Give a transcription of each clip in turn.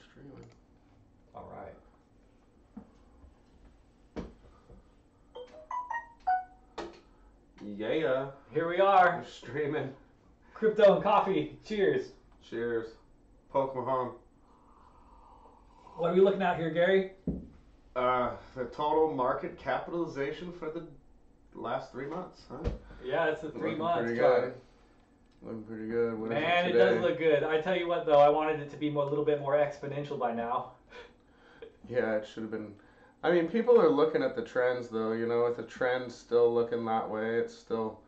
streaming. All right. Yeah. Here we are. We're streaming. Crypto and coffee. Cheers. Cheers. Pokemon. What are we looking at here, Gary? The total market capitalization for the last 3 months, huh? Yeah, it's the 3 Looking months pretty chart. good. Looking pretty good. What is Man, it today? does look good. I tell you what, though, I wanted it to be a little bit more exponential by now. Yeah, it should have been. I mean, people are looking at the trends, though. You know, with the trends still looking that way, it's still,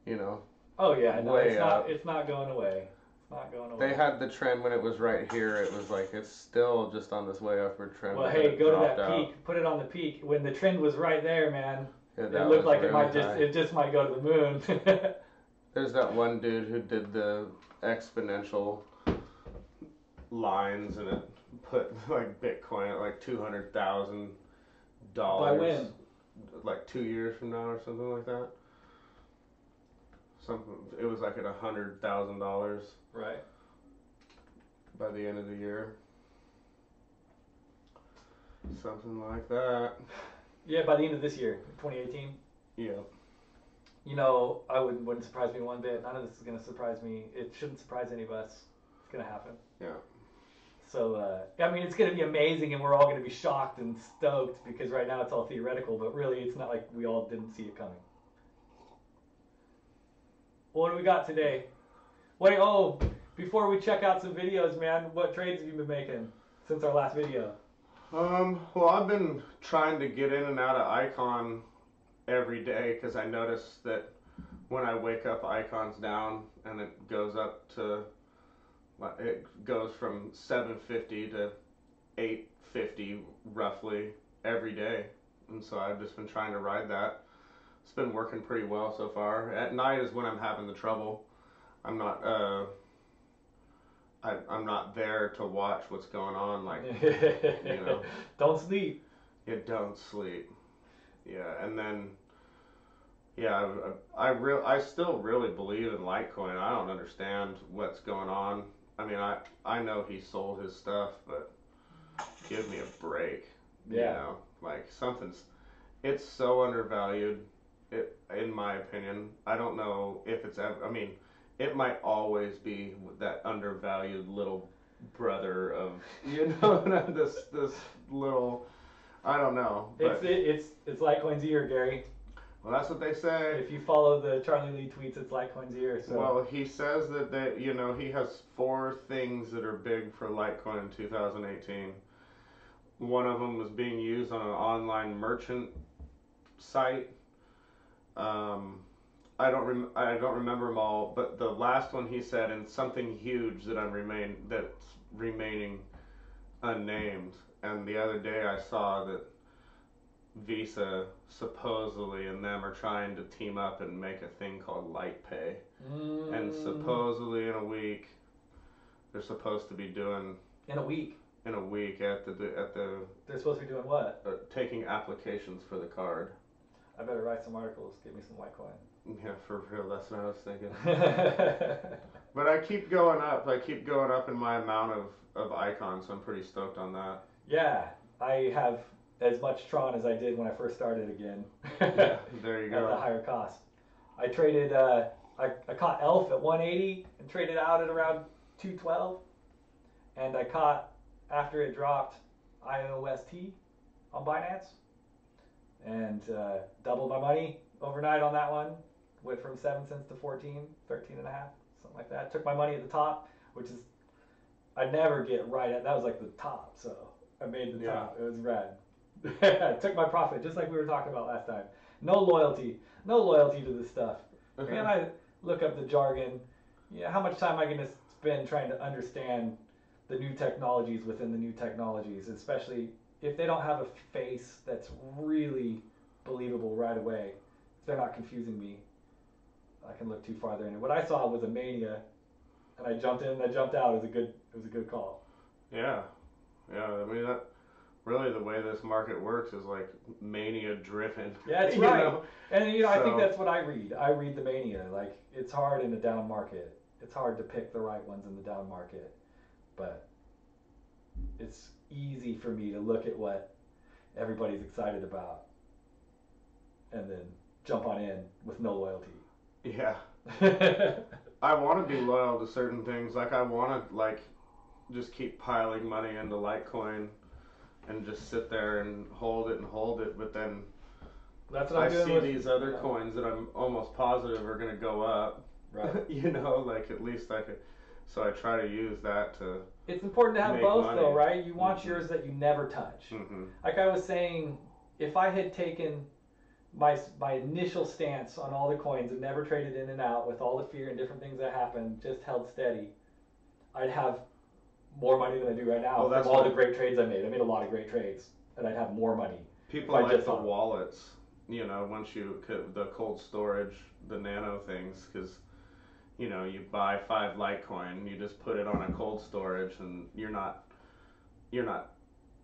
you know. Oh yeah, no, Way it's not. up. It's not going away. It's not going away. They had the trend when it was right here. It was like it's still just on this way upward trend. Well, but hey, it go to dropped that out. peak. Put it on the peak. When the trend was right there, man, Yeah, it that looked was like it really might just. high. It just might go to the moon. There's that one dude who did the exponential lines and it put like Bitcoin at like $200,000. By when? Like 2 years from now or something like that. Something. It was like at $100,000 Right. by the end of the year. Something like that. Yeah, by the end of this year, 2018. Yeah. You know, I wouldn't surprise me one bit. None of this is going to surprise me. It shouldn't surprise any of us. It's going to happen. Yeah. So, I mean, it's going to be amazing, and we're all going to be shocked and stoked because right now it's all theoretical, but really it's not like we all didn't see it coming. What do we got today? Wait, before we check out some videos, man, what trades have you been making since our last video? Well, I've been trying to get in and out of Icon every day because I noticed that when I wake up, Icon's down and it goes up to, it goes from 750 to 850 roughly every day. And so I've just been trying to ride that. It's been working pretty well so far. At night is when I'm having the trouble. I'm not, I'm not there to watch what's going on, like, you know. Don't sleep. You don't sleep. Yeah, and then, yeah, I still really believe in Litecoin. I don't understand what's going on. I mean, I know he sold his stuff, but give me a break. Yeah. You know, like it's so undervalued, in my opinion. I don't know if it's ever, I mean, it might always be that undervalued little brother of, you know, this little, I don't know. But, It's Litecoin's year, Gary. well, that's what they say. If you follow the Charlie Lee tweets, it's Litecoin's year. So. Well, he says that you know, he has 4 things that are big for Litecoin in 2018. One of them was being used on an online merchant site. I don't remember them all, but the last one he said, and something huge that's remaining unnamed. And the other day I saw that Visa supposedly and them are trying to team up and make a thing called LightPay. And supposedly in a week they're supposed to be doing In a week. at the They're supposed to be doing what? taking applications for the card. I better write some articles. Give me some Litecoin. Yeah, for real. That's what I was thinking. But I keep going up. I keep going up in my amount of icons, so I'm pretty stoked on that. Yeah, I have as much Tron as I did when I first started again. Yeah, there you At the go. higher cost. I traded, I caught ELF at 180 and traded out at around 212. And I caught, after it dropped, IOST on Binance. And doubled my money overnight on that one. Went from 7 cents to 14, 13 and a half, something like that. Took my money at the top, which is, I never get right at, that was like the top, so I made the top. It was rad. I took my profit, just like we were talking about last time. No loyalty to this stuff. And I look up the jargon. Yeah, how much time am I going to spend trying to understand the new technologies within the new technologies, especially if they don't have a face that's really believable right away. If they're not confusing me, I can look too farther in. What I saw was a mania, and I jumped in and I jumped out. It was a good call. Yeah, I mean, that really the way this market works is like mania driven. Yeah, that's you right. know? And I think So- that's what I read. I read the mania. Like, it's hard in the down market. It's hard to pick the right ones in the down market. But it's easy for me to look at what everybody's excited about and then jump on in with no loyalty. Yeah. I want to be loyal to certain things. Like I want to like just keep piling money into Litecoin and just sit there and hold it. But then That's what I I'm doing see with, these other coins that I'm almost positive are going to go up. Right. You know, like at least I could. So I try to use that to. It's important to have Make both, money. though, right? You want yours that you never touch. Mm-hmm. Like I was saying, if I had taken my initial stance on all the coins and never traded in and out with all the fear and different things that happened, just held steady, I'd have more money than I do right now Well, that's from all what- the great trades I made. I made a lot of great trades, and I'd have more money. People If I like just the thought- wallets, you know, once you the cold storage, the nano things, because you know you buy 5 Litecoin, you just put it on a cold storage, and you're not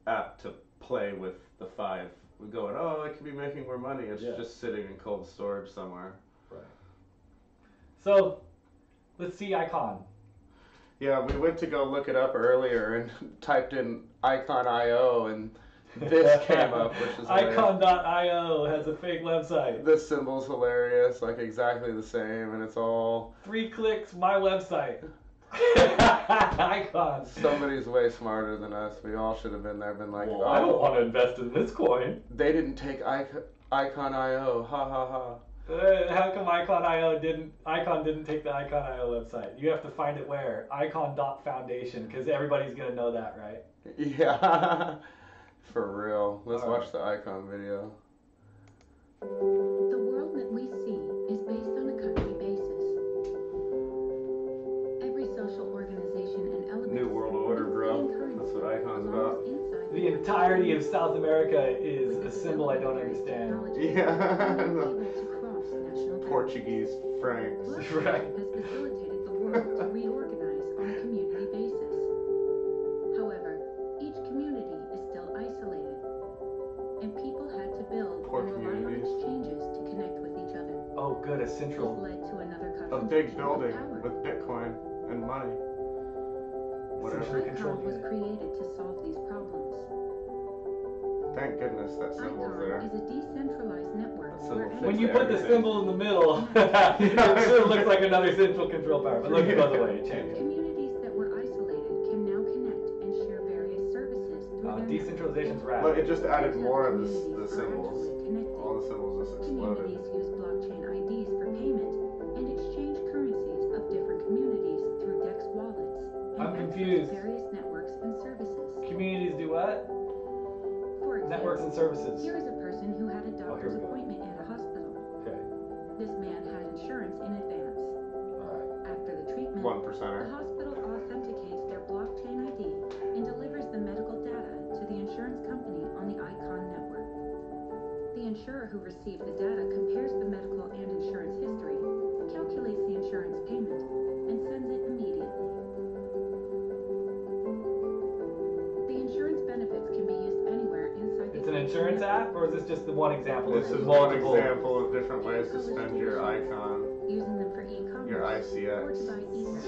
apt to play with the 5. Going, oh, I could be making more money. It's Yeah. just sitting in cold storage somewhere. Right. So, let's see Icon. Yeah, we went to go look it up earlier and typed in Icon.io, and this came up, which is hilarious. Icon.io has a fake website. The symbol's hilarious, like exactly the same, and it's all 3 clicks, my website. Icon. somebody's way smarter than us. We all should have been there, been like, Well, oh, I don't want to invest in this coin. they didn't take Icon.io, ha ha ha. How come Icon.io didn't take the Icon.io website? You have to find it where? Icon.foundation, because everybody's going to know that, right? Yeah, for real. Let's All right. watch the Icon video. The world that we see is based on a country basis. Every social organization and element. New World Order, bro. That's what Icon's about. The entirety of South America is a symbol I don't understand. Yeah. Portuguese francs. Right. Has facilitated the world to reorganize on a community basis. However, each community is still isolated, and people had to build Poor and rely on communities. exchanges to connect with each other. Oh, good, a This central. led to another A big concentration building of power. with Bitcoin and money. Whatever. Central control Icon was unit. created to solve these problems. Thank goodness that symbol's Icon there. is a decentralized network That symbol where fits When you Fix put the everything. symbol in the middle, it sure looks like another central control power. But look, by the way, it changed. communities that were isolated can now connect and share various services through their Decentralization's rad. But it just added networks. more of Communities the are symbols. actually connected. All the symbols just exploded. Communities use blockchain IDs for payment and exchange currencies of different communities through DEX wallets. And I'm access confused. various networks and services. Communities do what? For example, Networks and services. here is a person who had a here doctor's we go. appointment at a hospital. Okay. This man had insurance in advance. Alright. After the treatment, 1 the percenter. hospital authenticates their blockchain ID and delivers the medical data to the insurance company on the Icon network. The insurer who received the data compares the medical and insurance history, calculates the insurance payment, and sends it immediately. The insurance benefits can be used anywhere inside the It's an Icon insurance network. app, or is this just the one example? This is one multiple. example of different ways to spend your Icon, Using them for e-commerce your or to ICX. buy Ether.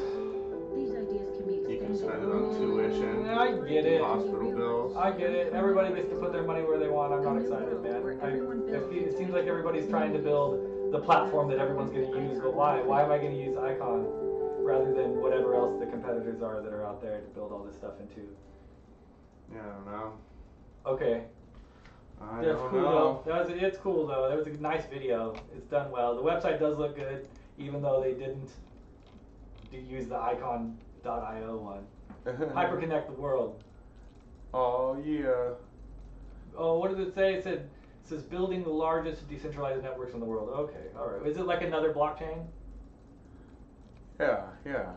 These ideas can be You can extended. spend it on tuition, I get it. hospital bills. I get it. Everybody gets to put their money where they want. I'm not excited, man. It seems like everybody's trying to build the platform that everyone's going to use, but why? Why am I going to use Icon rather than whatever else the competitors are that are out there to build all this stuff into? Yeah, I don't know. Okay, I that's don't cool know. though. It's cool though. That was a nice video. It's done well. The website does look good, even though they didn't use the Icon.io one. Hyperconnect the world. Oh yeah. Oh, what does it say? It says building the largest decentralized networks in the world. Okay, all right. Is it like another blockchain? Yeah, yeah.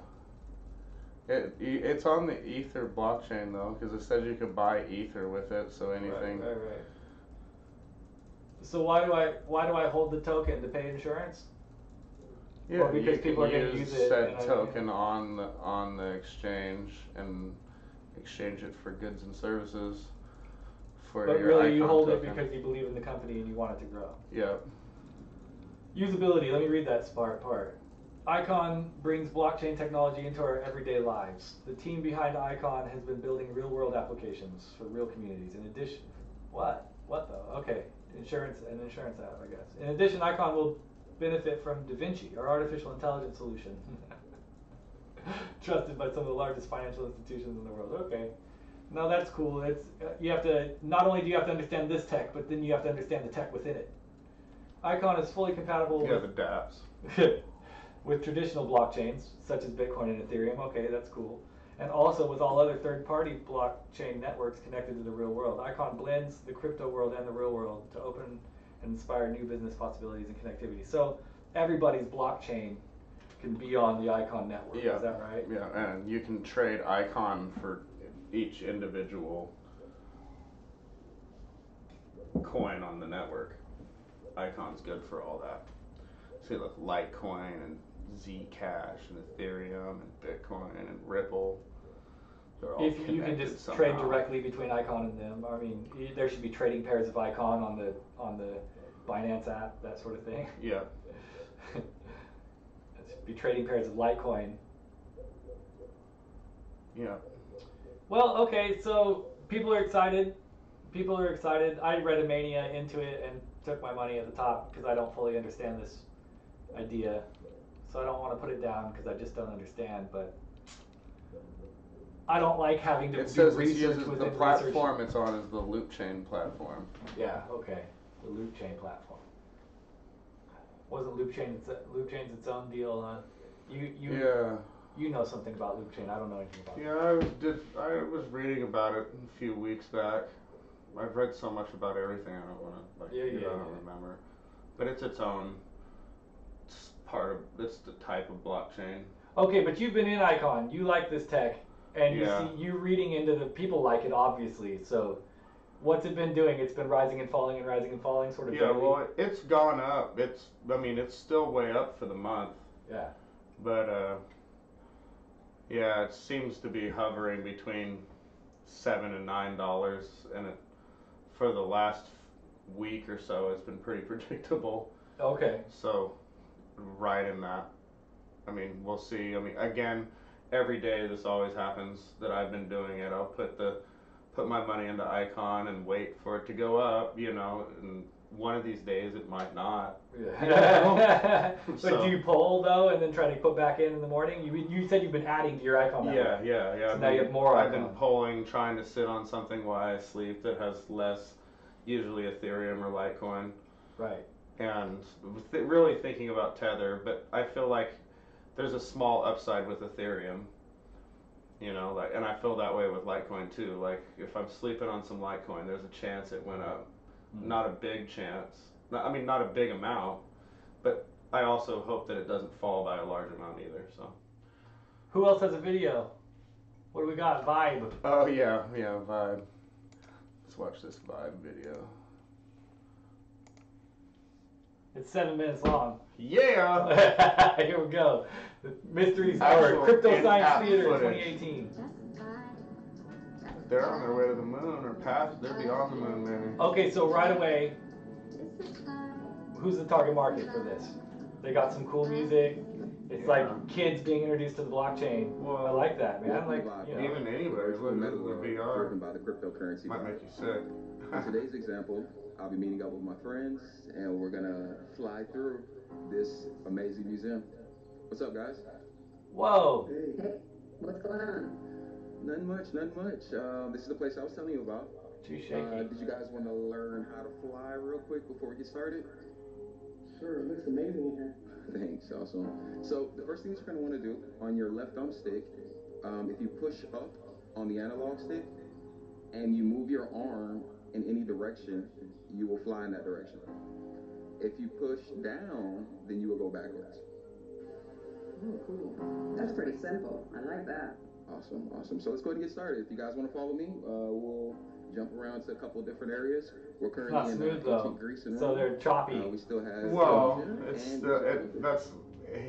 It's on the Ether blockchain though, because it says you could buy Ether with it. So anything. Right. So why do I hold the token to pay insurance? Yeah, Or because you people are can gonna use use it said and I- token on the exchange and exchange it for goods and services. For But your really, you Icon hold token. it because you believe in the company and you want it to grow. Yep. Usability. Let me read that part. Icon brings blockchain technology into our everyday lives. The team behind Icon has been building real-world applications for real communities. In addition, what? What though? Okay, insurance app, I guess. In addition, Icon will benefit from DaVinci, our artificial intelligence solution, trusted by some of the largest financial institutions in the world. Okay, no, that's cool. It's you have to not only do you have to understand this tech, but then you have to understand the tech within it. Icon is fully compatible Yeah, with the dApps. with traditional blockchains such as Bitcoin and Ethereum. Okay, that's cool. And also with all other third-party blockchain networks connected to the real world. Icon blends the crypto world and the real world to open and inspire new business possibilities and connectivity. So everybody's blockchain can be on the Icon network. Yeah. Is that right? Yeah, and you can trade Icon for each individual coin on the network. Icon's good for all that. See, look, Litecoin and Zcash and Ethereum and Bitcoin and Ripple. They're all If you can connected just somehow. trade directly between Icon and them, I mean, there should be trading pairs of Icon on the Binance app, that sort of thing. Yeah. There should be trading pairs of Litecoin. Yeah. Well, okay, so people are excited. People are excited. I read a mania into it and took my money at the top because I don't fully understand this idea. So I don't want to put it down because I just don't understand. But I don't like having to It do says it research uses within the research. platform it's on is the Loopchain platform. Yeah, okay, the Loopchain platform. Wasn't Loopchain's its own deal, huh? Yeah. You know something about Loopchain. I don't know anything about it. Yeah, I was reading about it a few weeks back. I've read so much about everything I don't want to I don't remember. But it's its own it's the type of blockchain. Okay, but you've been in Icon. You like this tech, and Yeah. you're reading into the people like it obviously. So, what's it been doing? It's been rising and falling and rising and falling, sort of. Yeah, daily? well, it's gone up. It's still way up for the month. Yeah. But yeah, it seems to be hovering between $7 and $9, and for the last week or so, it's been pretty predictable. Okay. So, right in that. I mean, we'll see. I mean, again, every day this always happens that I've been doing it. I'll put my money into Icon and wait for it to go up, and one of these days it might not. Yeah. But So- do you poll though, and then try to put back in the morning? You said you've been adding to your Icon network. Yeah. So now you have more I've been Icon. polling, trying to sit on something while I sleep that has less, usually Ethereum or Litecoin, Right. and really thinking about Tether. But I feel like there's a small upside with Ethereum, and I feel that way with Litecoin too. Like if I'm sleeping on some Litecoin, there's a chance it went up. Not a big chance. Not a big amount, but I also hope that it doesn't fall by a large amount either. So. Who else has a video? What do we got? Vibe. Oh yeah, Vibe. Let's watch this Vibe video. It's 7 minutes long. Yeah. Here we go. The Mysteries Actual or Crypto in-app Science Theater footage. 2018. They're on their way to the moon or past. They're beyond the moon, maybe. Okay, so right away, who's the target market for this? They got some cool music. It's like kids being introduced to the blockchain. Well, I like that, man. Like, Even anybody. Look at the VR. Driven by the cryptocurrency. Might make you sick. In today's example, I'll be meeting up with my friends, and we're gonna fly through this amazing museum. What's up, guys? Whoa. Hey, what's going on? Nothing much. This is the place I was telling you about. Too shaky. Did you guys want to learn how to fly real quick before we get started? Sure, it looks amazing in here. Thanks, awesome. So the first thing you're going to want to do on your left thumbstick, if you push up on the analog stick and you move your arm in any direction, you will fly in that direction. If you push down, then you will go backwards. Oh, cool. That's pretty simple. I like that. Awesome. So let's go ahead and get started. If you guys want to follow me, we'll jump around to a couple of different areas. We're It's currently not in smooth though. ancient Greece and So Rome. they're choppy. We still have. Well, Persia and that's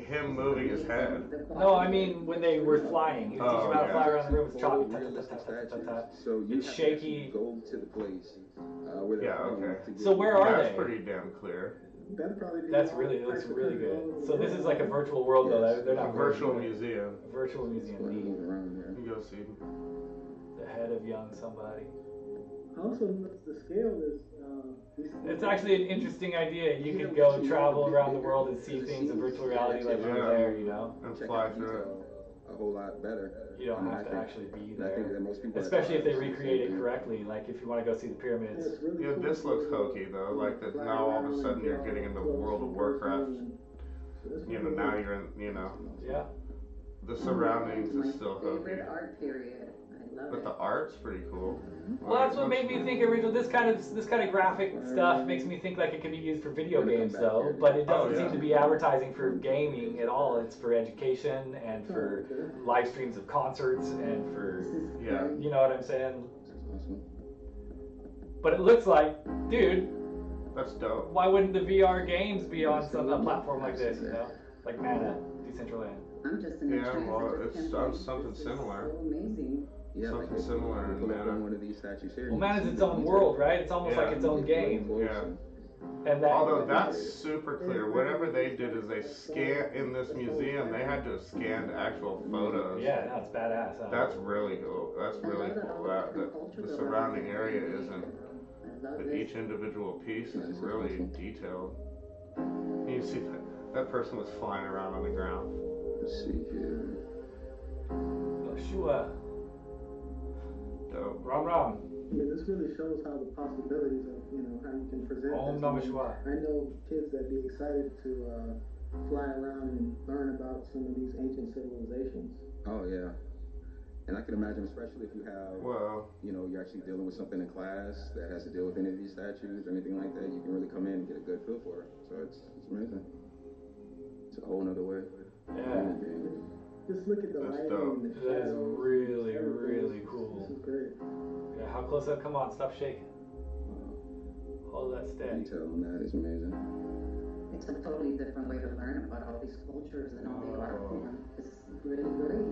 him moving his head. No, I mean when they were flying. He was teaching them how to fly around the room. It's choppy. Realistic statues. Ta-ta-ta-ta-ta-ta-ta. So you It's have shaky. to go to the place where they're Yeah, from okay. to get So where are That's they? pretty damn clear. That'd probably be That's all really, it looks types of really countries all good. over So the this is world. like a virtual world though. Yes. They're A not virtual really doing museum. it. Virtual museum. Just Neat. move around there. You go see. The head of young somebody. I also noticed the scale is. It's actually an interesting idea. You could go travel around the world and see things in virtual reality like you're Yeah. there, you know? And Check fly out through it. detail a whole lot better. You don't I mean, have I to think- actually be and I think that there. most people are Especially if they trying to do the recreate same it thing. correctly, like if you want to go see the pyramids. It's really Yeah, cool this to looks be hokey though. Like that fly now all of a around sudden and you're draw getting into close World of and Warcraft. personal, and so that's You know, really now cool. you're in, you know, Yeah. the surroundings My is still hokey. favorite art period. I love But it. the art's pretty cool. Well, that's what made me think original. This kind of graphic stuff makes me think like it could be used for video games though, but it doesn't Oh, yeah. seem to be advertising for gaming at all. It's for education and for Okay. live streams of concerts and for, This is Yeah. great. you know what I'm saying? That's awesome. But it looks like, dude, That's dope. why wouldn't the VR games be on a platform like this, you know? Like Mana, Decentraland. I'm just in Yeah, a trance. well, I just it's can't on believe something this is similar. So amazing. Yeah, Something like similar you in pull up on Mana. one of these statues here. Well, you Mana's see its the own detail. world, right? It's almost Yeah. like its own You get really game. close Yeah. and- And that, Although that's super clear. Whatever they did is they scan in this museum. They had to have scanned actual photos. yeah, no, it's badass. Huh? That's really cool. That's I really love that all cool. the That different cultures the of surrounding it. area isn't, I love but this. each individual piece is Nice, really awesome. detailed. You see that person was flying around on the ground. Let's see here. Oh, Shua. Dope. Ram Ram. I mean, this really shows how the possibilities of, how you can present Om this. Namah I mean, Shivaya. I know kids that be excited to fly around and learn about some of these ancient civilizations. Oh yeah. And I can imagine, especially if you have, Well, you're actually dealing with something in class that has to deal with any of these statues or anything like that, you can really come in and get a good feel for it. So it's amazing. It's a whole nother way. Yeah. Just look at the That's lighting dope. and the That is shadows. really, Everything. really This cool. is great. Yeah, how close up? Come on, stop shaking. Hold that steady. Detail on that is amazing. It's a totally different way to learn about all these cultures and all the art Oh. form. It's really great.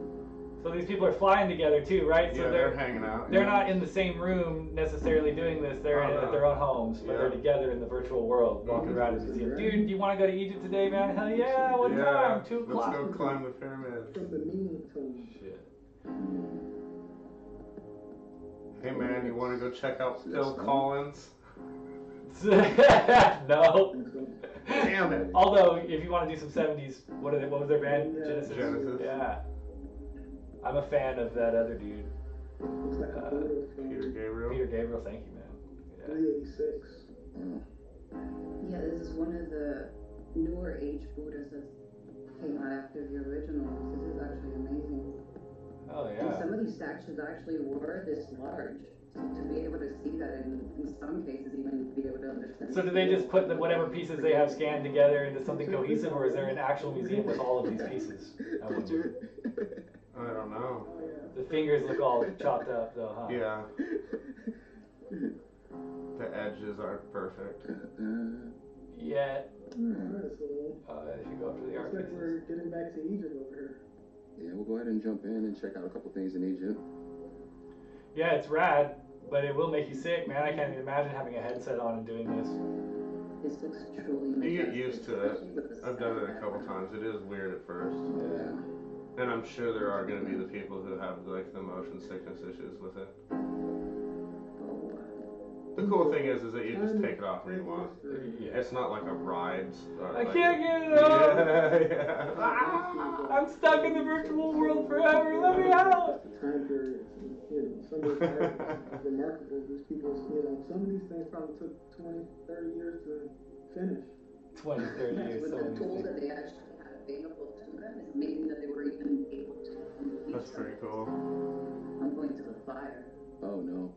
So these people are flying together too, right? So yeah, they're hanging out. they're yeah. not in the same room necessarily doing this. They're Oh, in no. at their own homes, but they're Yeah. together in the virtual world, walking Mhm. around in the museum. Dude, do you want to go to Egypt today, man? Hell yeah! What Yeah, time? 2 let's o'clock. go climb the pyramids. From the meaning tone. Shit. Hey man, you want to go check out Yes, Phil man. Collins? No. And so, Damn it. Although, if you want to do some 70s, what was their band? Yeah. Genesis? Genesis. Yeah. I'm a fan of that other dude. looks like a photo from Peter Gabriel. Peter Gabriel, thank you, man. 386. Yeah, this is one of the newer age Buddhas that came out after the originals. This is actually amazing. Oh, And yeah. some of these statues actually were this large. So to be able to see that and in some cases even be able to understand. So do they just put whatever pieces they have scanned together into something cohesive, or is there an actual museum with all of these pieces? I wonder. I don't know. Oh, yeah. The fingers look all chopped up, though, huh? Yeah. The edges aren't perfect. Yeah. Alright, so If you go up to the art looks like pieces. we're getting back to Egypt over here. Yeah, we'll go ahead and jump in and check out a couple things in Egypt. Yeah, it's rad, but it will make you sick, man. I can't even imagine having a headset on and doing this. This looks truly You get majestic, used to it. especially with the I've done it a sound couple background. times. It is weird at first. Yeah. And I'm sure there are going to be the people who have like the motion sickness issues with it. Oh, wow. The cool thing is that you just take it off when you want. Yeah. It's not like a ride. I can't get it off! Yeah, yeah. Ah, I'm stuck in the virtual world forever. Let me out! The time periods, and, some of the art is remarkable. These people, some of these things probably took 20, 30 years to finish. 20, 30 Yes, years. with some the of these tools things. that they actually had available to them, it's amazing that they were even able to complete That's pretty cool. I'm going to the fire. Oh no.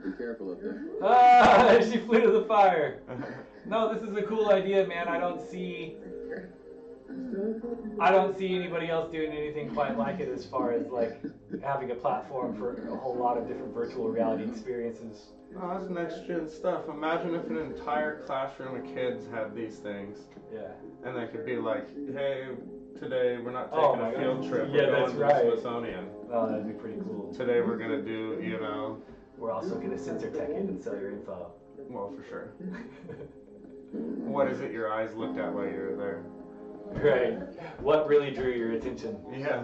Be careful up there. Ah, she flew to the fire. No, this is a cool idea, man. I don't see anybody else doing anything quite like it as far as like having a platform for a whole lot of different virtual reality experiences. Oh, that's next gen stuff. Imagine if an entire classroom of kids had these things. Yeah. And they could be like, hey, today we're not Oh taking my a field God. trip. Yeah, We're that's going to right. the Smithsonian. Oh, that'd be pretty cool. Today we're going to do, you know, We're also gonna censor tech it and sell your info. well, for sure. what is it your eyes looked at while you were there? Right. What really drew your attention? Yeah.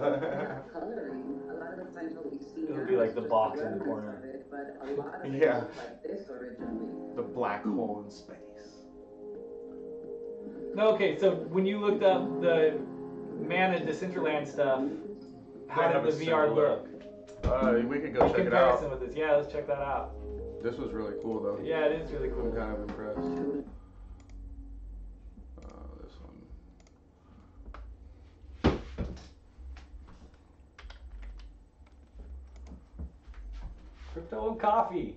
Coloring. A lot of the times what we see It would now be like is the just box in the remnants corner. of it, but a lot of it Yeah. was like this originally. The black hole in space. No, okay, so when you looked up the Man in Decentraland stuff, how They have did a the VR similar- look? We could go In check it comparison out. with this, yeah, let's check that out. This was really cool though. Yeah, it is really I'm cool. kind of impressed. This one. Crypto and coffee.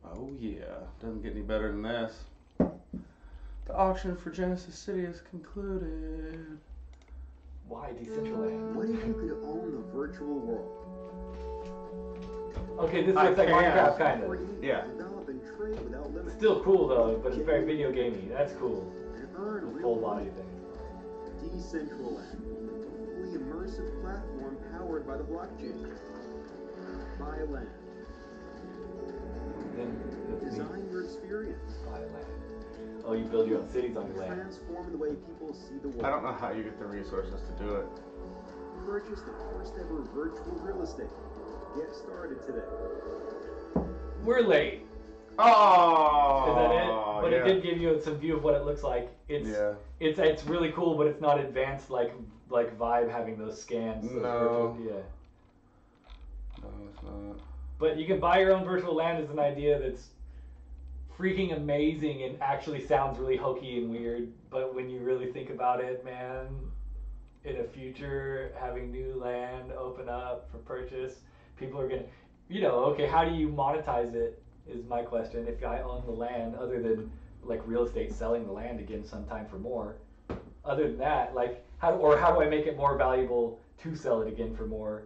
Oh yeah, doesn't get any better than this. The auction for Genesis City is concluded. Why Decentraland? What if you could own the virtual world? Okay, this I looks like can. Minecraft kind Where of. you Yeah. develop and trade without limits. Still cool though, but it's very video gamey. That's cool. And earn The real full money. body thing. Decentraland, a fully immersive platform powered by the blockchain. Buy land. Then it's neat. Design your experience. Buy land. Oh, you build your own cities on your land. Transform the way people see the world. I don't know how you get the resources to do it. Purchase the first ever virtual real estate. Get started today. We're late. Oh, Is that it? But yeah. it did give you some view of what it looks like. It's Yeah. it's really cool, but it's not advanced like Vibe having those scans. Those No. virtual- yeah. No, it's not. But you can buy your own virtual land as an idea that's freaking amazing and actually sounds really hokey and weird. But when you really think about it, man, in a future, having new land open up for purchase, people are gonna, okay, how do you monetize it? Is my question. If I own the land, other than like real estate selling the land again sometime for more, other than that, like how do I make it more valuable to sell it again for more?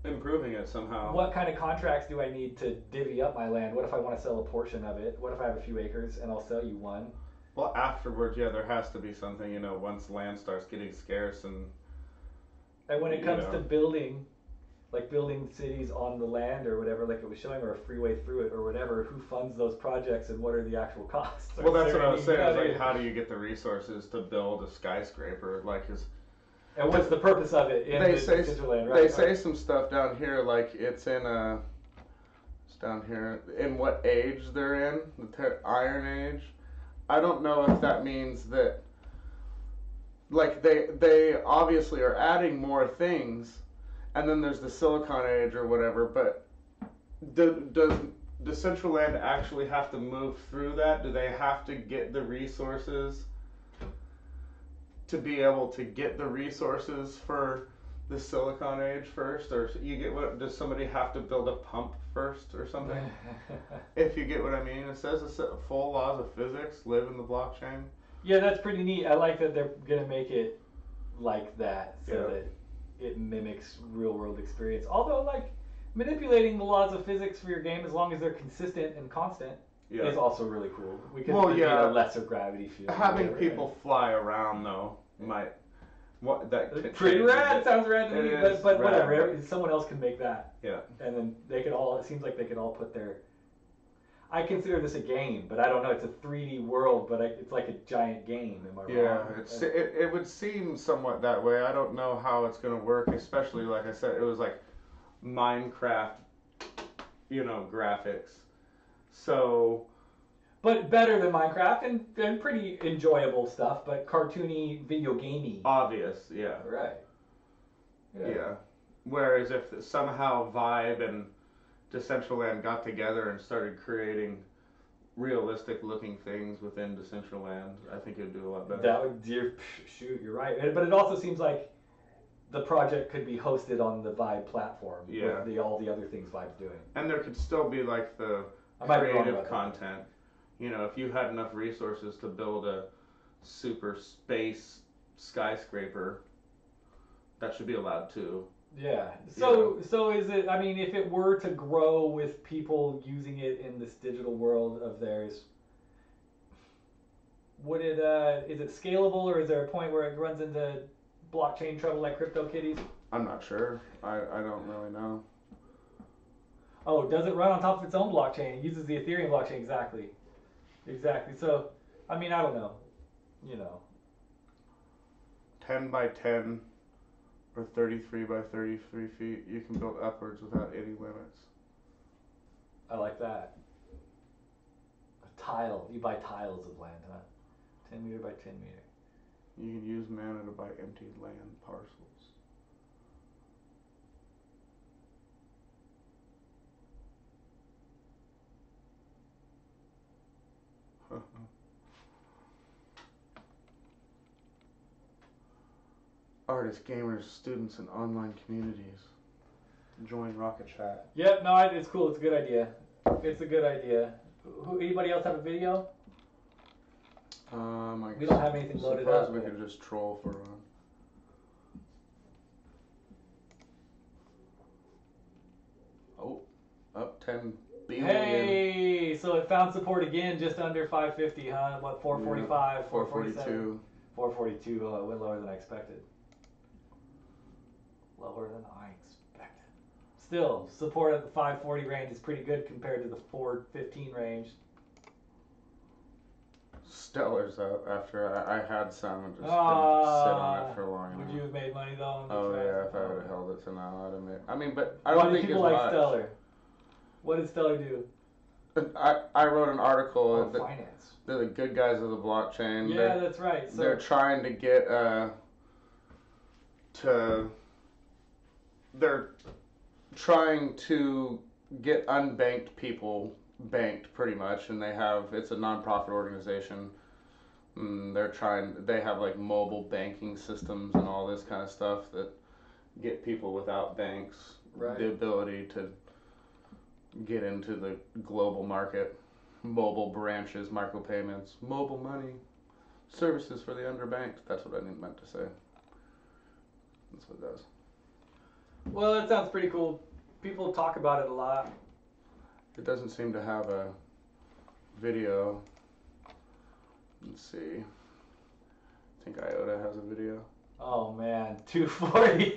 Improving it somehow. What kind of contracts do I need to divvy up my land? What if I want to sell a portion of it? What if I have a few acres and I'll sell you one? Well, afterwards, yeah, there has to be something, once land starts getting scarce and. And when it comes Yeah. to building, like building cities on the land or whatever, like it was showing, or a freeway through it or whatever, who funds those projects and what are the actual costs? Well, that's Is there what I was any- saying. Is like, how do you get the resources to build a skyscraper? Like, And what's the purpose of it in they the say Decentraland, right? they say some stuff down here, like it's down here in what age they're in, the Iron Age. I don't know if that means that, like they obviously are adding more things, and then there's the Silicon Age or whatever. But does Decentraland actually have to move through that? Do they have to get the resources to be able to get the resources for the Silicon Age first, or does somebody have to build a pump first or something? If you get what I mean, it says full laws of physics live in the blockchain. Yeah, that's pretty neat. I like that they're gonna make it like that, so Yeah. that it mimics real world experience. Although, like manipulating the laws of physics for your game, as long as they're consistent and constant, Yeah. is also really cool. We could Well, need yeah. a lesser gravity field. or Having whatever. people fly around though might Pretty rad. Sounds rad to It me, is but rad. whatever. Someone else can make that, Yeah. and then they could all. It seems like they could all put their. I consider this a game, but I don't know. It's a 3D world, but it's like a giant game. Am I Yeah, wrong? it would seem somewhat that way. I don't know how it's gonna work, especially like I said, it was like Minecraft, graphics. So But better than Minecraft and pretty enjoyable stuff, but cartoony, video gamey. obvious, yeah, Right. yeah. Whereas if somehow Vibe and Decentraland got together and started creating realistic looking things within Decentraland, I think it'd do a lot better. That would, shoot, you're right. But it also seems like the project could be hosted on the Vibe platform. Yeah. With all the other things Vibe's doing. And there could still be like the I might be wrong creative about that. content. If you had enough resources to build a super space skyscraper, that should be allowed too. Yeah. So is it? I mean, if it were to grow with people using it in this digital world of theirs, would it? Is it scalable, or is there a point where it runs into blockchain trouble like CryptoKitties? I'm not sure. I don't really know. Oh, does it run on top of its own blockchain? It uses the Ethereum blockchain exactly. Exactly. So I mean, I don't know. You know. 10 by 10 or 33 by 33 feet. You can build upwards without any limits. I like that. A tile. You buy tiles of land, huh? 10 meter by 10 meter. You can use mana to buy empty land parcels. Artists, gamers, students, and online communities. Join Rocket Chat. Yep, no, it's cool. It's a good idea. It's a good idea. Anybody else have a video? We don't have anything loaded up. We could just troll for up 10 billion. Hey, so it found support again, just under 550, huh? What, 445, Yeah, 442? 442, it went lower than I expected. Lower than I expected. Still, support at the 540 range is pretty good compared to the 415 range. Stellar's up after I had some and just couldn't sit on it for long enough. Would you have made money though? Oh yeah, if I would have held it to now, I'd have made. I mean, but I don't Why think do people it's like much. Stellar? What did Stellar do? I wrote an article. Finance. They're the good guys of the blockchain. Yeah, that's right. So they're trying to get they're trying to get unbanked people banked pretty much, and it's a non-profit organization. They have like mobile banking systems and all this kind of stuff that get people without banks the ability to get into the global market. Mobile branches, micropayments, mobile money, services for the underbanked. That's what I meant to say. That's what it does. Well, that sounds pretty cool. People talk about it a lot. It doesn't seem to have a video. Let's see. I think IOTA has a video. Oh man, 240.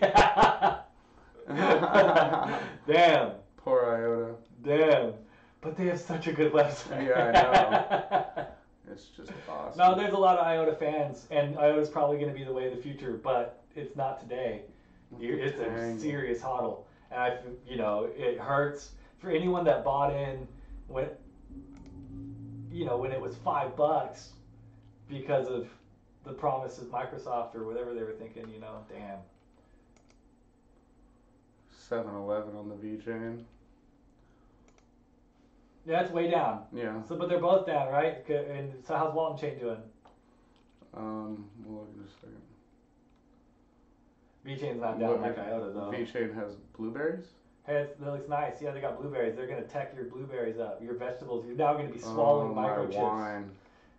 Damn. Poor IOTA. Damn. But they have such a good website. Yeah, I know. It's just awesome. No, there's a lot of IOTA fans, and IOTA's probably going to be the way of the future, but it's not today. It's a serious hodl. And it hurts for anyone that bought in when it was $5 because of the promise of Microsoft or whatever they were thinking, damn. 7-Eleven on the VeChain. Yeah, it's way down. Yeah. So, but they're both down, right? And so, how's Walton Chain doing? We'll look in a second. VeChain's not down like IOTA though. VeChain has blueberries? Hey, that looks nice. Yeah, they got blueberries. They're gonna tech your blueberries up. Your vegetables. You're now gonna be swallowing microchips. My wine.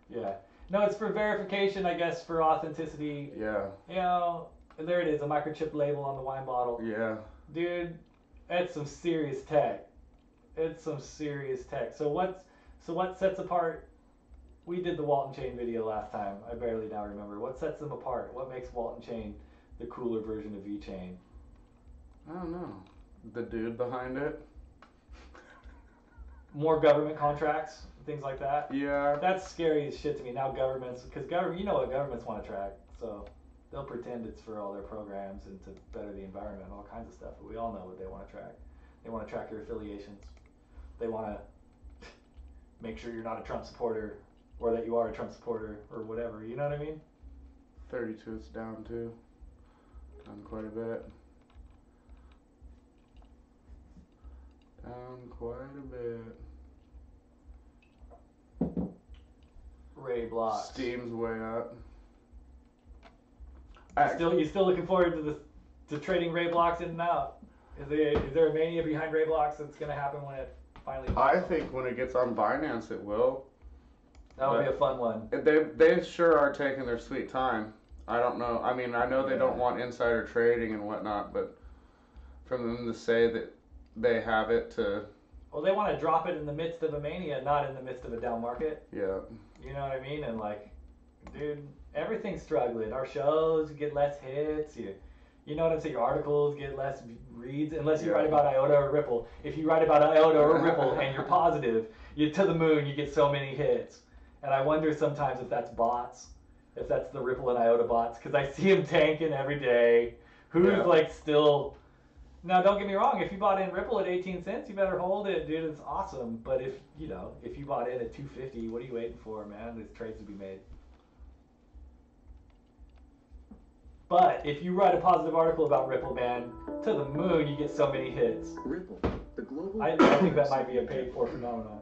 Yeah. No, it's for verification, I guess, for authenticity. Yeah. There it is, a microchip label on the wine bottle. Yeah. Dude, that's some serious tech. It's some serious tech. So what sets apart? We did the Walton Chain video last time. I barely now remember. What sets them apart? What makes Walton Chain the cooler version of VeChain? I don't know. The dude behind it. More government contracts, things like that. Yeah. That's scary as shit to me. Now governments, because you know what governments want to track, so they'll pretend it's for all their programs and to better the environment and all kinds of stuff. But we all know what they want to track. They want to track your affiliations. They want to make sure you're not a Trump supporter or that you are a Trump supporter or whatever. You know what I mean? 32, it's down too. Down quite a bit. Down quite a bit. Ray blocks. Steam's way up. You still looking forward to trading Ray blocks in and out? Is there a mania behind Ray blocks that's going to happen when it finally? I think when it gets on Binance, it will. That'll be a fun one. They sure are taking their sweet time. I don't know. I mean, I know they don't want insider trading and whatnot, but from them to say that they have it to... Well, they want to drop it in the midst of a mania, not in the midst of a down market. Yeah. You know what I mean? And dude, everything's struggling. Our shows get less hits. You know what I'm saying? Your articles get less reads unless you write about IOTA or Ripple. If you write about IOTA or Ripple and you're positive, you're to the moon, you get so many hits. And I wonder sometimes if that's bots, if that's the Ripple and IOTA bots, because I see them tanking every day. Who's like still... Now, don't get me wrong. If you bought in Ripple at 18 cents, you better hold it, dude. It's awesome. But if you bought in at 250, what are you waiting for, man? There's trades to be made. But if you write a positive article about Ripple, man, to the moon, you get so many hits. Ripple, the global... I think that might be a paid-for phenomenon.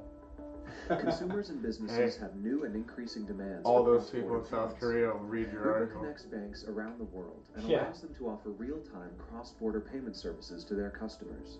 Consumers and businesses have new and increasing demands. All for those people in cross-border South payments. Korea will read your Ripple article. connects banks around the world and Yeah. allows them to offer real-time cross-border payment services to their customers.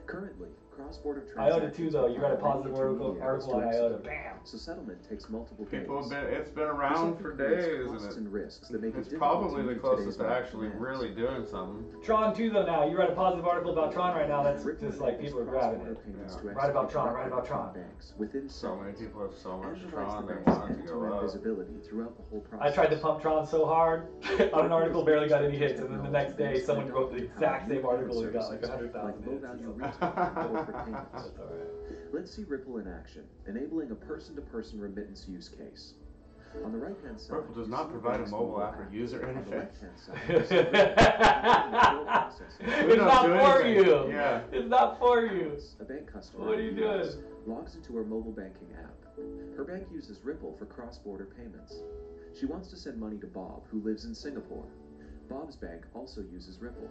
Currently, cross-border IOTA transactions too, though. You read a require positive many article intermediaries on to IOTA. execute. Bam! So settlement takes multiple People days. have been, it's been This around often for creates days, costs and and risks that make it it's difficult probably to the meet closest today's to market actually demands. really doing something. Tron too, though. Now you read a positive article about Tron right now. That's Ripple just like enables people are grabbing cross-border it. payments Yeah. to Write about execute Tron, write directly about between Tron. banks within So many seconds. people have so much And provides Tron, the they banks want it to go end-to-end up. visibility throughout the whole process. I tried to pump Tron so hard on an article, barely got any hits, and then the next day someone wrote the exact same article and got like 100,000 hits. Low-value retail and corporate payments. That's all right. Let's see Ripple in action, enabling a person-to-person remittance use case. On the right-hand side, Ripple does you not see provide a bank's mobile app or app. user On the interface. left-hand side, you see Ripple It's not do for anything. you. Yeah. It's not for you. A bank customer What are you in the US doing? logs into her mobile banking app. Her bank uses Ripple for cross-border payments. She wants to send money to Bob, who lives in Singapore. Bob's bank also uses Ripple.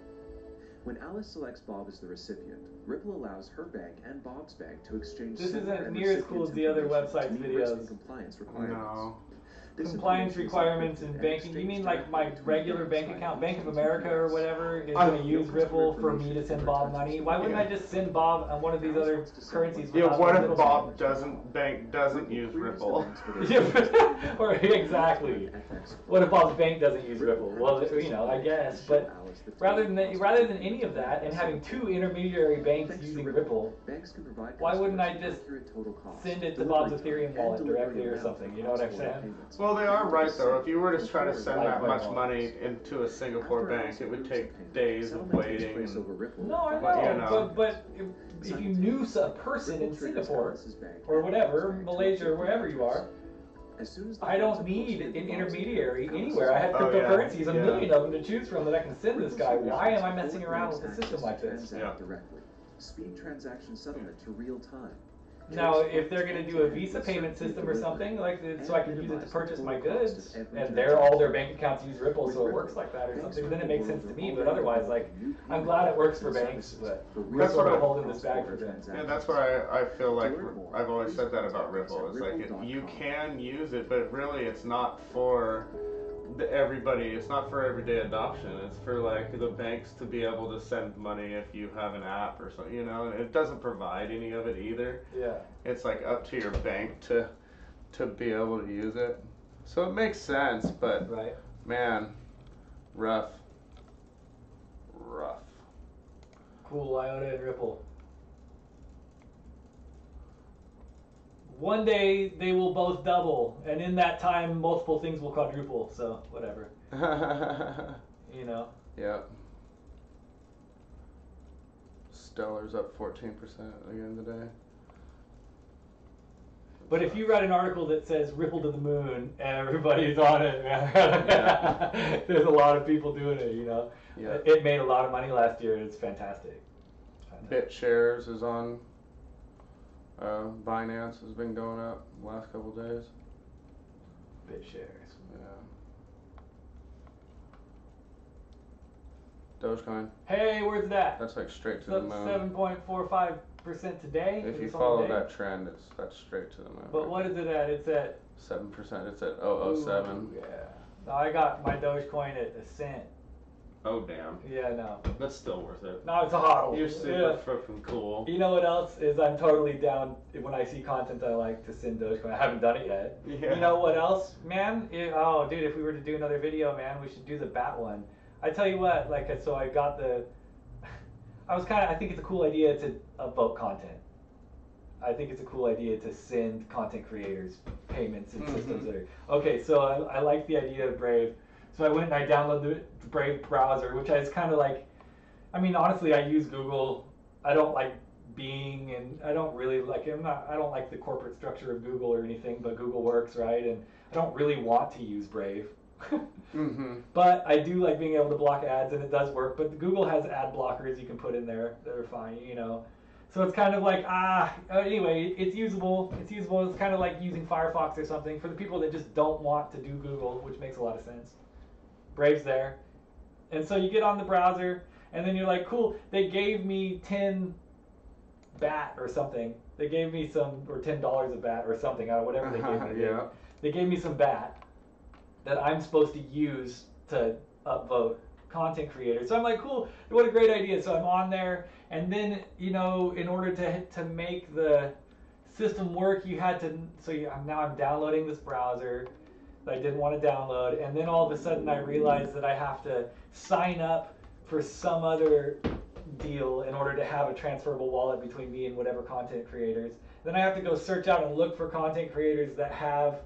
When Alice selects Bob as the recipient, Ripple allows her bank and Bob's bank to exchange This sender isn't and near as cool as the other recipient's website's information to meet risk and videos. compliance requirements. No. This Compliance information is requirements in encrypted and banking. You mean exchanged like my directly between regular banks bank via account, Bank of encrypted America or emails. whatever, is I- going to use Ripple for me to send Bob money? Why wouldn't I just send Bob on one of these other currencies? Yeah, without what the if middleman? Bob doesn't use Ripple? Yeah, or exactly. What if Bob's bank doesn't use Ripple? Well, I guess. But rather than any of that, and having two intermediary banks using Ripple, why wouldn't I just send it to Bob's Ethereum wallet directly or something? You know what I'm saying? Well, they are right though. If you were to try to send that much Likewise. money into a Singapore bank, it would take days of waiting. No, I But, you know. know. But if you knew a person in Singapore or whatever, Malaysia or wherever you are, I don't need an intermediary anywhere. I have Oh, yeah. cryptocurrencies, a Yeah. million of them to choose from that I can send this guy. Why am I messing around with a system like this? Yeah. Directly. Speed transaction settlement to real time. Now, if they're going to do a Visa payment system or something, like so I can use it to purchase my goods, and all their bank accounts use Ripple, so it works like that or something, then it makes sense to me. But otherwise, like, I'm glad it works for banks, but we're That's what sort of I- holding this bag for them. Yeah, that's why I feel like I've always said that about Ripple. It's like you can use it, but really it's not for everybody. It's not for everyday adoption. It's for like the banks to be able to send money if you have an app or something. It doesn't provide any of it either. Yeah. It's like up to your bank to be able to use it. So it makes sense, but Right. man, rough. Cool, IOTA and Ripple. One day they will both double, and in that time, multiple things will quadruple. So whatever, you know. Yep. Stellar's up 14% again today. But if you write an article that says "Ripple to the moon," everybody's on it, man. Yeah. There's a lot of people doing it, you know. Yeah. It made a lot of money last year. It's fantastic. BitShares is on. Binance has been going up the last couple days. BitShares. Yeah. Dogecoin. Hey, where's it at? That's like straight It's to the up moon. 7.45% today. If for you this whole follow day. that trend, that's straight to the moon. But what is it at? It's at 7%. It's at 007. Ooh, yeah. No, I got my Dogecoin at a cent. Oh damn. Yeah, no. That's still worth it. No, it's a hodl. You're super Yeah. freaking cool. You know what else is? I'm totally down when I see content I like to send Dogecoin. I haven't done it yet. Yeah. You know what else, man? Oh, dude, if we were to do another video, man, we should do the bat one. I tell you what, like, so I got the. I think it's a cool idea to upvote content. I think it's a cool idea to send content creators payments and systems that are. Okay, so I like the idea of Brave. So I went and I downloaded the Brave browser, which is kind of like, I mean, honestly, I use Google. I don't like Bing, and I don't really like. I don't like the corporate structure of Google or anything, but Google works, right? And I don't really want to use Brave. But I do like being able to block ads, and it does work. But Google has ad blockers you can put in there that are fine, you know. So it's kind of like anyway, it's usable. It's usable. It's kind of like using Firefox or something for the people that just don't want to do Google, which makes a lot of sense. Brave's there, and so you get on the browser, and then you're like, cool. They gave me 10 BAT or something. They gave me some, or $10 of BAT or something, out of whatever they gave me. Yeah. They gave me some BAT that I'm supposed to use to upvote content creators. So I'm like, cool, what a great idea. So I'm on there, and then, you know, in order to make the system work, you had to, now I'm downloading this browser that I didn't want to download, and then all of a sudden I realized that I have to sign up for some other deal in order to have a transferable wallet between me and whatever content creators. Then I have to go search out and look for content creators that have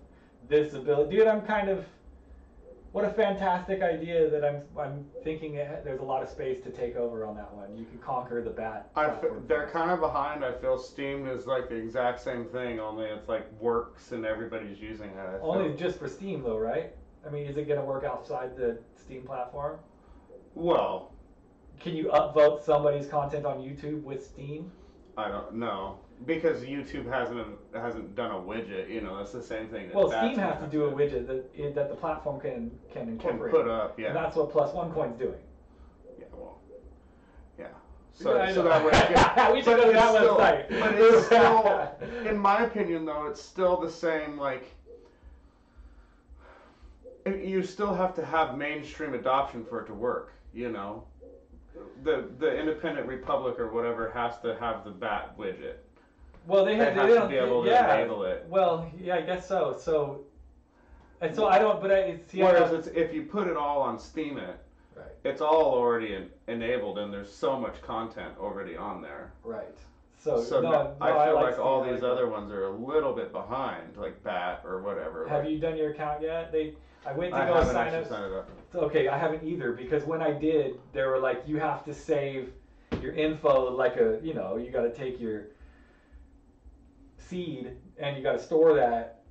this ability. Dude, I'm kind of, what a fantastic idea that I'm thinking there's a lot of space to take over on that one. You can conquer the BAT. They're kind of behind. I feel Steam is like the exact same thing, only it's like works and everybody's using it. Only just for Steam though, right? I mean, is it going to work outside the Steam platform? Well, can you upvote somebody's content on YouTube with Steam? I don't know, because YouTube hasn't done a widget. You know, it's the same thing. Well, Steam has to do a widget that the platform can incorporate. Can put up, yeah. And that's what Plus One Coin's doing. Yeah, well, yeah. So that way, we should go to that website. But it's still, in my opinion, though, it's still the same. Like, you still have to have mainstream adoption for it to work. You know. The Independent Republic or whatever has to have the BAT widget. Well, they have to be able to enable it. Well, yeah, I guess so. So I don't. But whereas if you put it all on Steemit, right, it's all already enabled, and there's so much content already on there. Right. So I feel like all these other ones are a little bit behind, like BAT or whatever. Have you done your account yet? I went to go sign up. Okay, I haven't either, because when I did, they were like, you have to save your info like you got to take your seed and you got to store that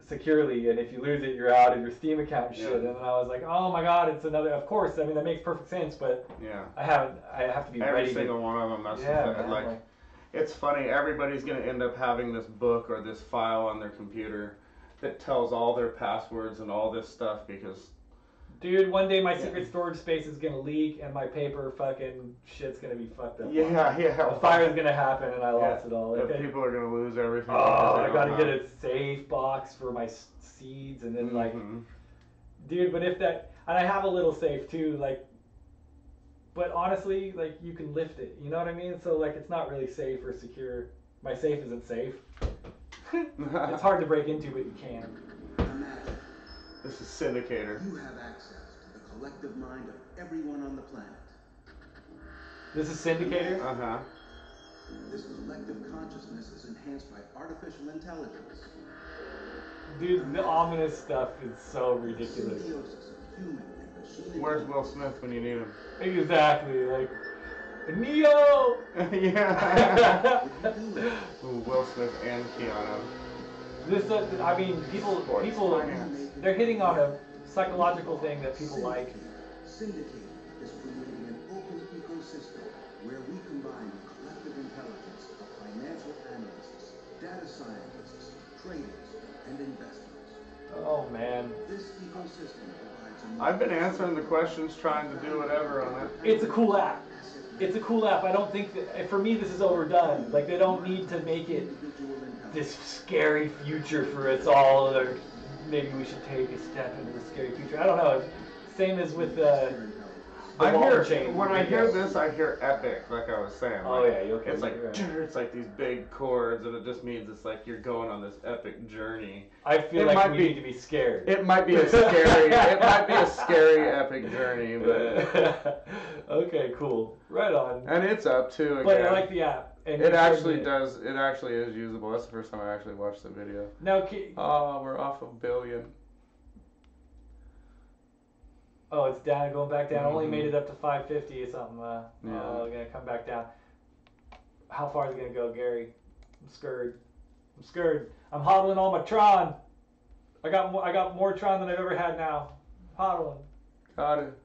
securely, and if you lose it, you're out of your Steam account and shit. Yeah. And I was like, oh my god, it's another. Of course, I mean that makes perfect sense, but yeah, I have to be ready. Every single one of them. That's the thing. Like, it's funny. Everybody's gonna end up having this book or this file on their computer that tells all their passwords and all this stuff because. Dude, one day my secret storage space is gonna leak and my paper fucking shit's gonna be fucked up. Yeah. A fire's gonna happen and I lost it all. Okay. People are gonna lose everything. Oh, I gotta get a safe box for my seeds and then dude, but and I have a little safe too, but honestly, you can lift it. You know what I mean? So it's not really safe or secure. My safe isn't safe. It's hard to break into, but you can. This is Syndicator. You have access to the collective mind of everyone on the planet. This is Syndicator? Uh-huh. This collective consciousness is enhanced by artificial intelligence. Dude, the ominous stuff is so ridiculous. Where's Will Smith when you need him? Exactly, Neo! Yeah. Ooh, Will Smith and Keanu. People, they're hitting on a psychological thing that people like. Syndicator is creating an open ecosystem where we combine the collective intelligence of financial analysts, data scientists, traders, and investors. Oh man. This ecosystem provides I've been answering the questions, trying to do whatever on it. It's a cool app. It's a cool app. I don't think that, for me, this is overdone. They don't need to make it this scary future for us all, or maybe we should take a step into the scary future. I don't know. Same as with the chain. When I hear this, I hear epic, like I was saying. Oh yeah, okay. It's like these big chords, and it just means it's like you're going on this epic journey. I feel like we need to be scared. It might be a scary, epic journey, but okay, cool, right on. And it's up too. Again. But I like the app. And it actually is usable. That's the first time I actually watched the video. Now, we're off $1 billion. Oh, it's down, going back down. Only made it up to 550 or something. Oh, gonna come back down. How far is it gonna go, Gary? I'm scared. I'm scared. I'm hodling all my Tron. I got more Tron than I've ever had now. Hodling. Got it.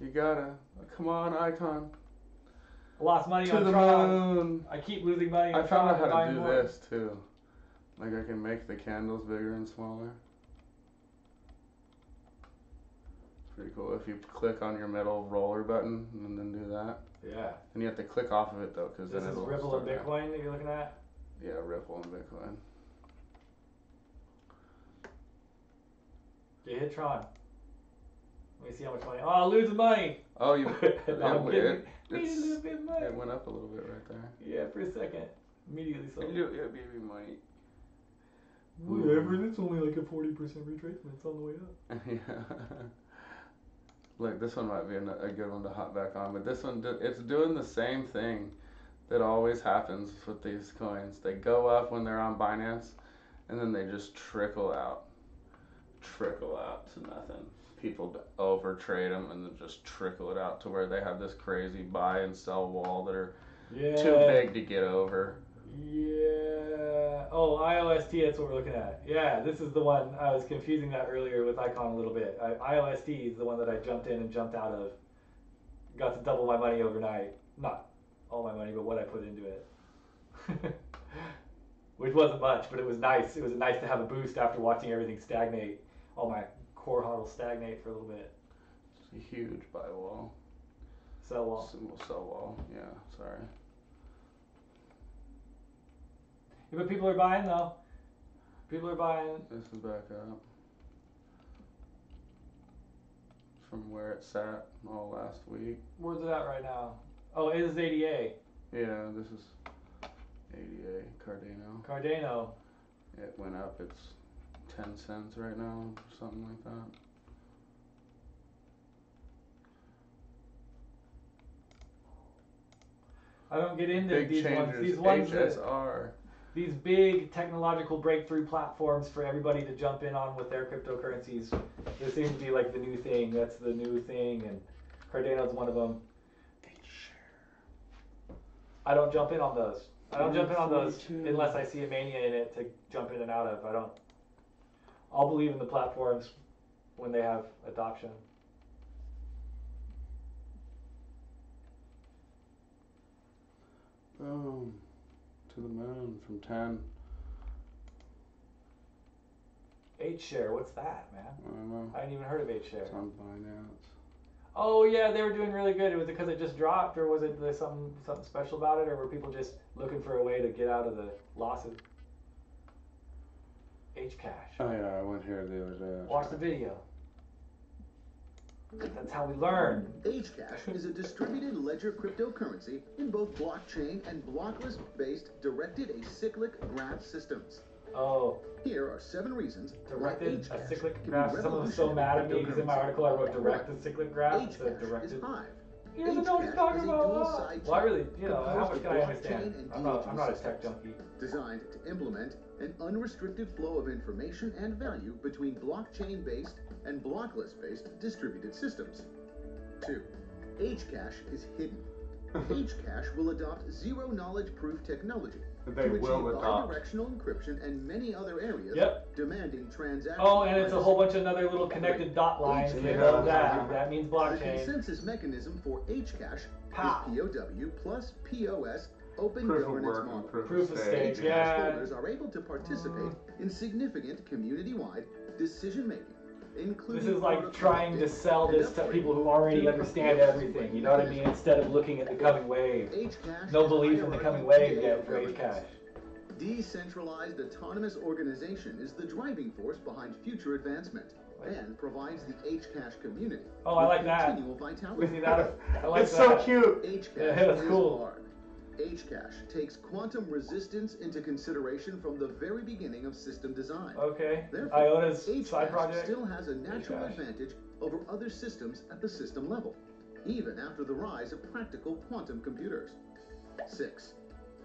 You gotta. Come on, Icon. I lost money To on the Tron. moon. I keep losing money I on found Tron. out how to buying do more. this too. Like I can make the candles bigger and smaller. Pretty cool. If you click on your middle roller button and then do that. Yeah. And you have to click off of it though, because then This is it'll Ripple and start Bitcoin that you're looking at? Yeah, Ripple and Bitcoin. Yeah, hit Tron. Let me see how much money. Oh, I'm losing money. Oh, you. No, I'm kidding. Need a it's- little bit of money. It went up a little bit right there. Yeah, for a second. Immediately sold. Yeah, baby money. Whatever, it's only like a 40% retracement. It's on the way up. Yeah. Look, this one might be a good one to hop back on, but this one, it's doing the same thing that always happens with these coins. They go up when they're on Binance, and then they just trickle out to nothing. People overtrade them and then just trickle it out to where they have this crazy buy and sell wall that are Yeah. too big to get over. Yeah. Oh, IOST, that's what we're looking at. Yeah, this is the one. I was confusing that earlier with Icon a little bit. IOST is the one that I jumped in and jumped out of. Got to double my money overnight. Not all my money, but what I put into it. Which wasn't much, but it was nice. It was nice to have a boost after watching everything stagnate. All my core hodl stagnate for a little bit. It's a huge buy wall. Sell wall. Symbol sell wall. Yeah, sorry. Yeah, but people are buying though. People are buying. This is back up from where it sat all last week. Where's it at right now? Oh, it is ADA. Yeah, this is ADA Cardano. Cardano. It went up. It's 10 cents right now, or something like that. I don't get into Big these changes. ones. These ones that, HSR. these big technological breakthrough platforms for everybody to jump in on with their cryptocurrencies. They seem to be like the new thing. That's the new thing, and Cardano's one of them. I don't jump in on those. I don't jump in on those 42. unless I see a mania in it to jump in and out of. I don't. I'll believe in the platforms when they have adoption. Boom. To the moon from 10. H-Share, what's that, man? I don't know. I hadn't even heard of H-Share. It's on Binance. Oh yeah, they were doing really good. Was it because it just dropped, or was it there's something special about it, or were people just looking for a way to get out of the losses? Hcash. Oh yeah, I went here the other day. Watch the video. That's how we learn. Hcash is a distributed ledger cryptocurrency in both blockchain and blockless based directed acyclic graph systems. Oh, Here are 7 reasons directed why Hcash acyclic can be graph. Someone was so mad at me because in my article I wrote direct cryptocurrency. acyclic graph instead of Hcash is directed. Hive. He doesn't know what he's Hcash talking is a about. dual-side Well, I chain really, how composed much of can I blockchain understand? and I'm not a DLT tech systems, junkie. designed to implement an unrestricted flow of information and value between blockchain-based and blockless-based distributed systems. 2. Hcash is hidden. Hcash will adopt zero-knowledge proof technology They to achieve will adopt. bidirectional encryption and many other areas Yep. demanding transaction. Oh, and it's a whole bunch of another little connected dot lines. Hcash. They love that. That means The blockchain. consensus mechanism for Hcash Pow. is POW plus POS open Proof of governance work model. and proof Proof of of stake. stake, Hcash yeah. holders are able to participate in significant community-wide decision-making, including This is like protocol trying to updates sell and this to upgrades people who already to understand POS everything. You know what I mean? Instead of looking at the coming wave. Hcash No is belief in the coming wave yet for Hcash. Decentralized autonomous organization is the driving force behind future advancement and provides the Hcash community Oh, I with like that. continual vitality. See that? I like It's that. so cute. Hcash Yeah, that's is cool. hard. Hcash takes quantum resistance into consideration from the very beginning of system design. Okay. Therefore, Iona's side Hcash project. still has a natural Hcash. advantage over other systems at the system level, even after the rise of practical quantum computers. 6.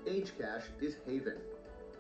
Hcash is Haven.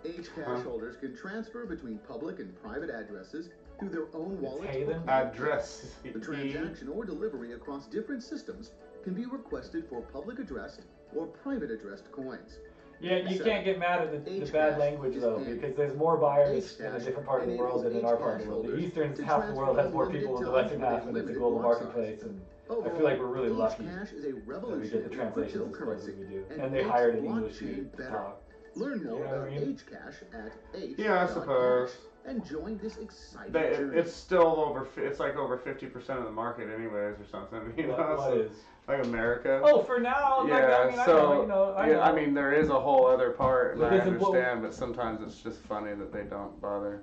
Hcash holders can transfer between public and private addresses through their own wallet. Haven? Address. The transaction or delivery across different systems can be requested for public addressed or private addressed coins. Yeah, you can't get mad at the bad language though, because there's more buyers in a different part of the world than in our part of the world. The eastern half of the world has more people than the western half, and it's a global marketplace. And I feel like we're really lucky that we get the translations as close as we do, and they hired an English dude to talk. Learn more You know what I about mean? Hcash at H. Yeah, I suppose. And join this exciting journey. It's still it's like over 50% of the market anyways or something. You know, What so, is? like America. Oh, for now. Yeah, like, I mean, so I know. I mean there is a whole other part, and But I isn't what- understand, but sometimes it's just funny that they don't bother.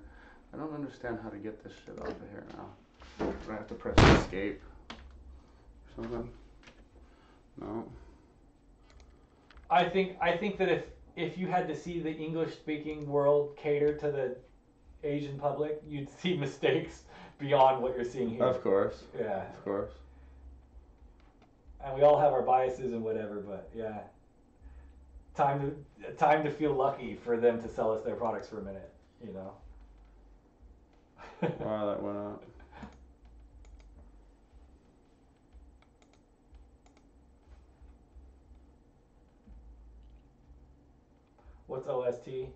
I don't understand how to get this shit off of here now. I have to press escape or something. No. I think that if you had to see the English-speaking world cater to the Asian public, you'd see mistakes beyond what you're seeing here. Of course. Yeah. Of course. And we all have our biases and whatever, but yeah. Time to feel lucky for them to sell us their products for a minute, you know. Wow, that went up. What's OST?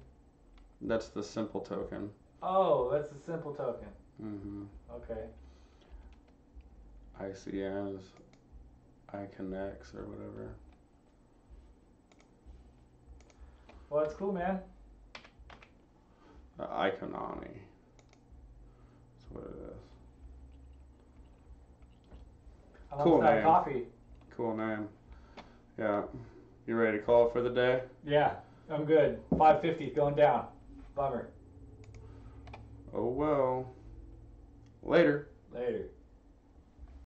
That's the simple token. Oh, that's the simple token. Mm-hmm. Okay. ICNs, iConnex or whatever. Well, that's cool, man. Iconami. That's what it is. I want Cool some name. coffee. Cool name. Yeah. You ready to call it for the day? Yeah, I'm good. 550 going down. Bummer. Oh well. Later. Later.